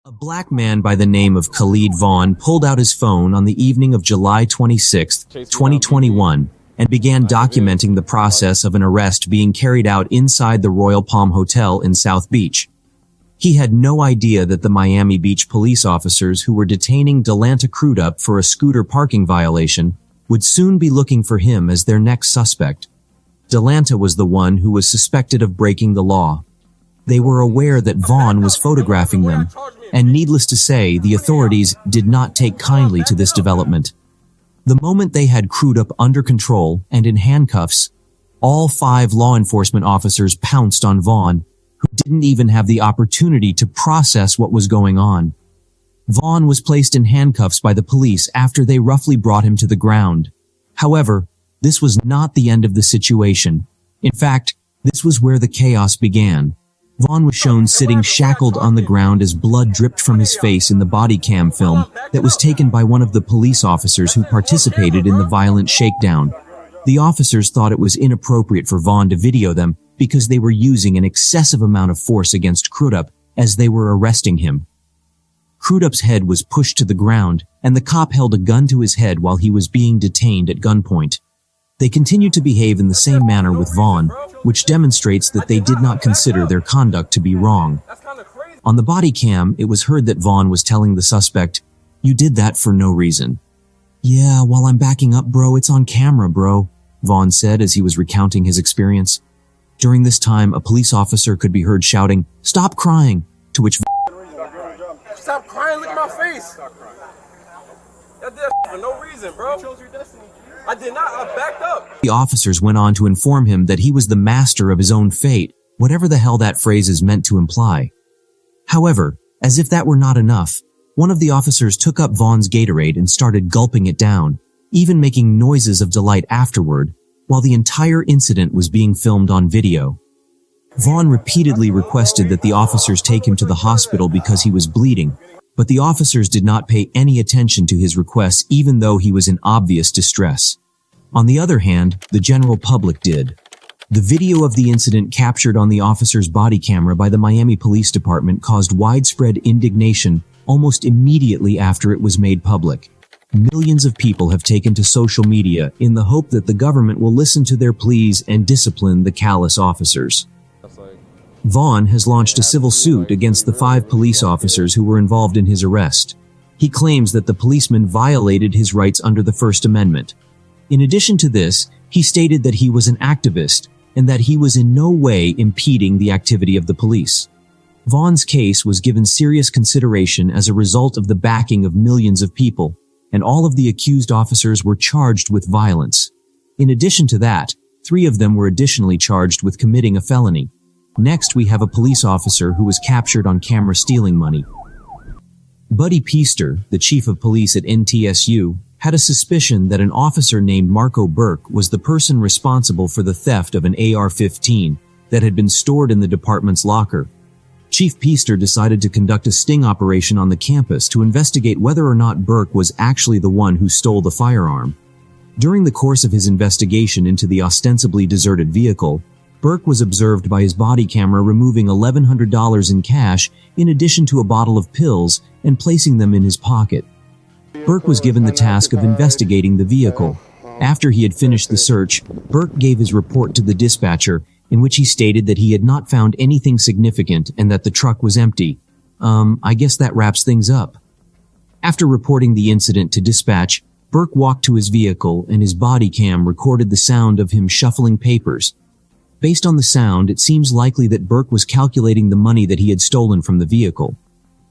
A black man by the name of Khalid Vaughn pulled out his phone on the evening of July 26, 2021, and began documenting the process of an arrest being carried out inside the Royal Palm Hotel in South Beach. He had no idea that the Miami Beach police officers who were detaining Delanta Crudup for a scooter parking violation would soon be looking for him as their next suspect. Delanta was the one who was suspected of breaking the law. They were aware that Vaughn was photographing them, and needless to say, the authorities did not take kindly to this development. The moment they had Crudup under control and in handcuffs, all 5 law enforcement officers pounced on Vaughn, who didn't even have the opportunity to process what was going on. Vaughn was placed in handcuffs by the police after they roughly brought him to the ground. However, this was not the end of the situation. In fact, this was where the chaos began. Vaughn was shown sitting shackled on the ground as blood dripped from his face in the body cam film that was taken by one of the police officers who participated in the violent shakedown. The officers thought it was inappropriate for Vaughn to video them because they were using an excessive amount of force against Crudup as they were arresting him. Crudup's head was pushed to the ground, and the cop held a gun to his head while he was being detained at gunpoint. They continued to behave in the same manner with Vaughn, which demonstrates that they did not consider their conduct to be wrong. On the body cam, it was heard that Vaughn was telling the suspect, "You did that for no reason." "Yeah, while I'm backing up, bro, it's on camera, bro," Vaughn said as he was recounting his experience. During this time, a police officer could be heard shouting, "Stop crying," to which "Stop crying, look at my face." That did for no reason, bro. You chose your destiny. I did not, I backed up. The officers went on to inform him that he was the master of his own fate, whatever the hell that phrase is meant to imply. However, as if that were not enough, one of the officers took up Vaughn's Gatorade and started gulping it down, even making noises of delight afterward, while the entire incident was being filmed on video. Vaughn repeatedly requested that the officers take him to the hospital because he was bleeding, but the officers did not pay any attention to his requests even though he was in obvious distress. On the other hand, the general public did. The video of the incident captured on the officer's body camera by the Miami Police Department caused widespread indignation almost immediately after it was made public. Millions of people have taken to social media in the hope that the government will listen to their pleas and discipline the callous officers. Vaughn has launched a civil suit against the 5 police officers who were involved in his arrest. He claims that the policemen violated his rights under the First Amendment. In addition to this, he stated that he was an activist and that he was in no way impeding the activity of the police. Vaughn's case was given serious consideration as a result of the backing of millions of people, and all of the accused officers were charged with violence. In addition to that, 3 of them were additionally charged with committing a felony. Next, we have a police officer who was captured on camera stealing money. Buddy Peaster, the chief of police at NTSU, had a suspicion that an officer named Marco Burke was the person responsible for the theft of an AR-15 that had been stored in the department's locker. Chief Peaster decided to conduct a sting operation on the campus to investigate whether or not Burke was actually the one who stole the firearm. During the course of his investigation into the ostensibly deserted vehicle, Burke was observed by his body camera removing $1,100 in cash in addition to a bottle of pills and placing them in his pocket. Burke was given the task of investigating the vehicle. After he had finished the search, Burke gave his report to the dispatcher, in which he stated that he had not found anything significant and that the truck was empty. I guess that wraps things up. After reporting the incident to dispatch, Burke walked to his vehicle and his body cam recorded the sound of him shuffling papers. Based on the sound, it seems likely that Burke was calculating the money that he had stolen from the vehicle.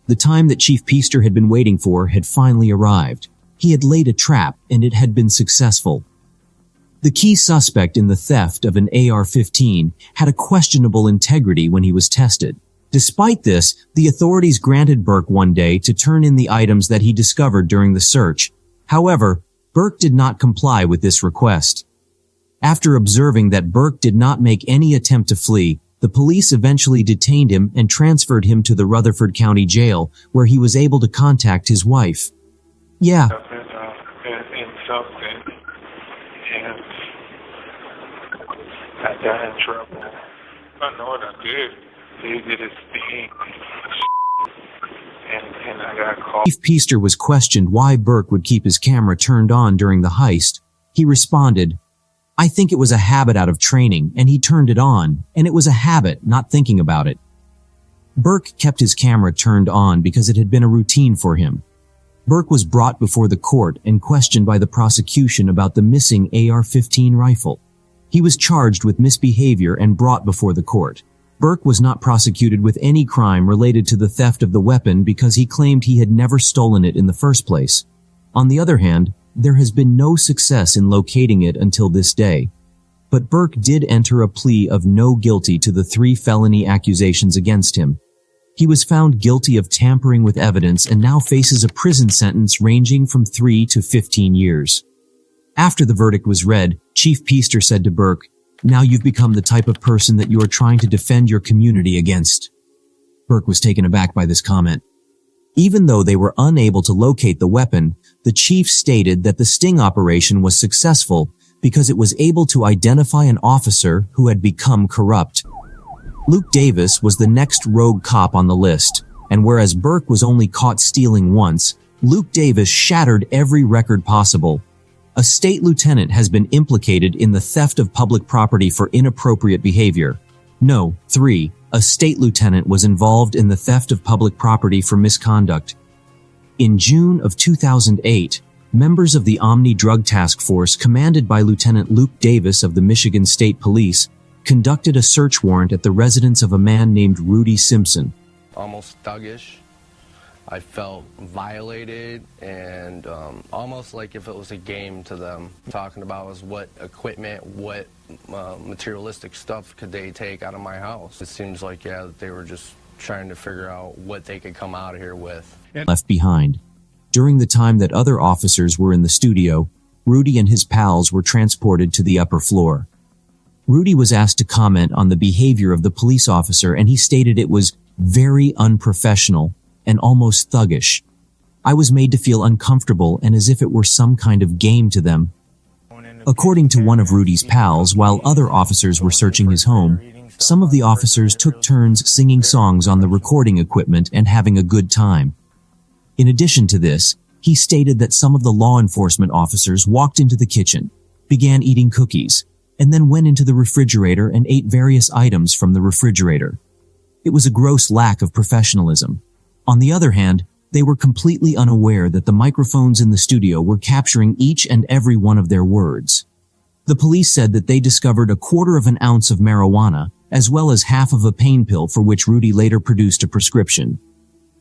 The time that Chief Peaster had been waiting for had finally arrived. He had laid a trap, and it had been successful. The key suspect in the theft of an AR-15 had a questionable integrity when he was tested. Despite this, the authorities granted Burke one day to turn in the items that he discovered during the search. However, Burke did not comply with this request. After observing that Burke did not make any attempt to flee, the police eventually detained him and transferred him to the Rutherford County Jail, where he was able to contact his wife. Yeah. In something, and I got in trouble. I know what I did. He did his thing, and I got called. Chief Peaster was questioned why Burke would keep his camera turned on during the heist. He responded, "I think it was a habit out of training, and he turned it on, and it was a habit, not thinking about it." Burke kept his camera turned on because it had been a routine for him. Burke was brought before the court and questioned by the prosecution about the missing AR-15 rifle. He was charged with misbehavior and brought before the court. Burke was not prosecuted with any crime related to the theft of the weapon because he claimed he had never stolen it in the first place. On the other hand, there has been no success in locating it until this day. But Burke did enter a plea of no guilty to the 3 felony accusations against him. He was found guilty of tampering with evidence and now faces a prison sentence ranging from 3 to 15 years. After the verdict was read, Chief Peaster said to Burke, "Now you've become the type of person that you are trying to defend your community against." Burke was taken aback by this comment. Even though they were unable to locate the weapon, the chief stated that the sting operation was successful because it was able to identify an officer who had become corrupt. Luke Davis was the next rogue cop on the list, and whereas Burke was only caught stealing once, Luke Davis shattered every record possible. A state lieutenant has been implicated in the theft of public property for inappropriate behavior. No, 3. A state lieutenant was involved in the theft of public property for misconduct. In June of 2008, members of the Omni Drug Task Force, commanded by Lieutenant Luke Davis of the Michigan State Police, conducted a search warrant at the residence of a man named Rudy Simpson. Almost thuggish. I felt violated and almost like if it was a game to them. Talking about was what equipment, what materialistic stuff could they take out of my house. It seems like, yeah, that they were just trying to figure out what they could come out of here with. Left behind. During the time that other officers were in the studio, Rudy and his pals were transported to the upper floor. Rudy was asked to comment on the behavior of the police officer, and he stated it was very unprofessional and almost thuggish. "I was made to feel uncomfortable and as if it were some kind of game to them." According to one of Rudy's pals, while other officers were searching his home, some of the officers took turns singing songs on the recording equipment and having a good time. In addition to this, he stated that some of the law enforcement officers walked into the kitchen, began eating cookies, and then went into the refrigerator and ate various items from the refrigerator. It was a gross lack of professionalism. On the other hand, they were completely unaware that the microphones in the studio were capturing each and every one of their words. The police said that they discovered 1/4 ounce of marijuana, as well as half of a pain pill for which Rudy later produced a prescription.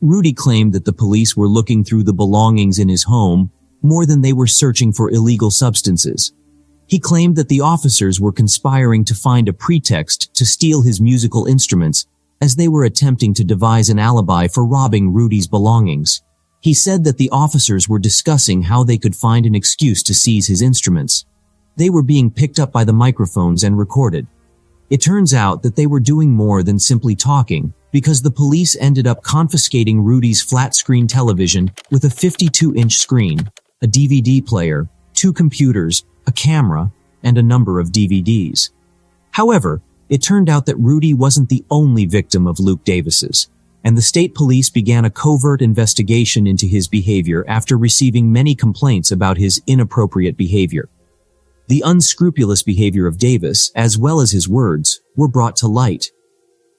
Rudy claimed that the police were looking through the belongings in his home more than they were searching for illegal substances. He claimed that the officers were conspiring to find a pretext to steal his musical instruments, as they were attempting to devise an alibi for robbing Rudy's belongings. He said that the officers were discussing how they could find an excuse to seize his instruments. They were being picked up by the microphones and recorded. It turns out that they were doing more than simply talking, because the police ended up confiscating Rudy's flat-screen television with a 52-inch screen, a DVD player, 2 computers, a camera, and a number of DVDs. However, it turned out that Rudy wasn't the only victim of Luke Davis's, and the state police began a covert investigation into his behavior after receiving many complaints about his inappropriate behavior. The unscrupulous behavior of Davis, as well as his words, were brought to light.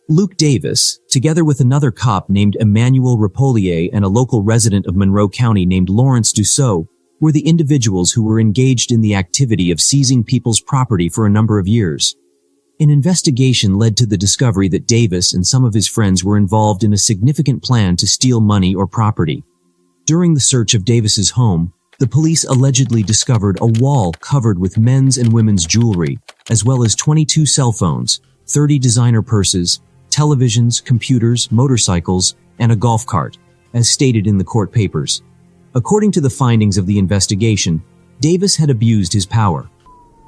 Luke Davis, together with another cop named Emmanuel Repolier and a local resident of Monroe County named Lawrence Dussault, were the individuals who were engaged in the activity of seizing people's property for a number of years. An investigation led to the discovery that Davis and some of his friends were involved in a significant plan to steal money or property. During the search of Davis's home, the police allegedly discovered a wall covered with men's and women's jewelry, as well as 22 cell phones, 30 designer purses, televisions, computers, motorcycles, and a golf cart, as stated in the court papers. According to the findings of the investigation, Davis had abused his power.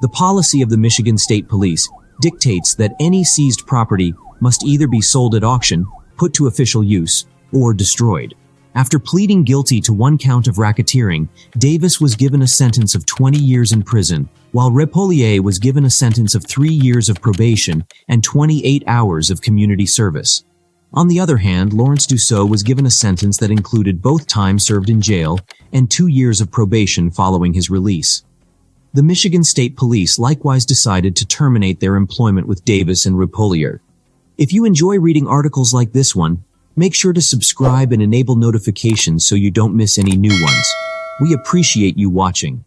The policy of the Michigan State Police dictates that any seized property must either be sold at auction, put to official use, or destroyed. After pleading guilty to 1 count of racketeering, Davis was given a sentence of 20 years in prison, while Repolier was given a sentence of 3 years of probation and 28 hours of community service. On the other hand, Lawrence Dussault was given a sentence that included both time served in jail and 2 years of probation following his release. The Michigan State Police likewise decided to terminate their employment with Davis and Repollier. If you enjoy reading articles like this one, make sure to subscribe and enable notifications so you don't miss any new ones. We appreciate you watching.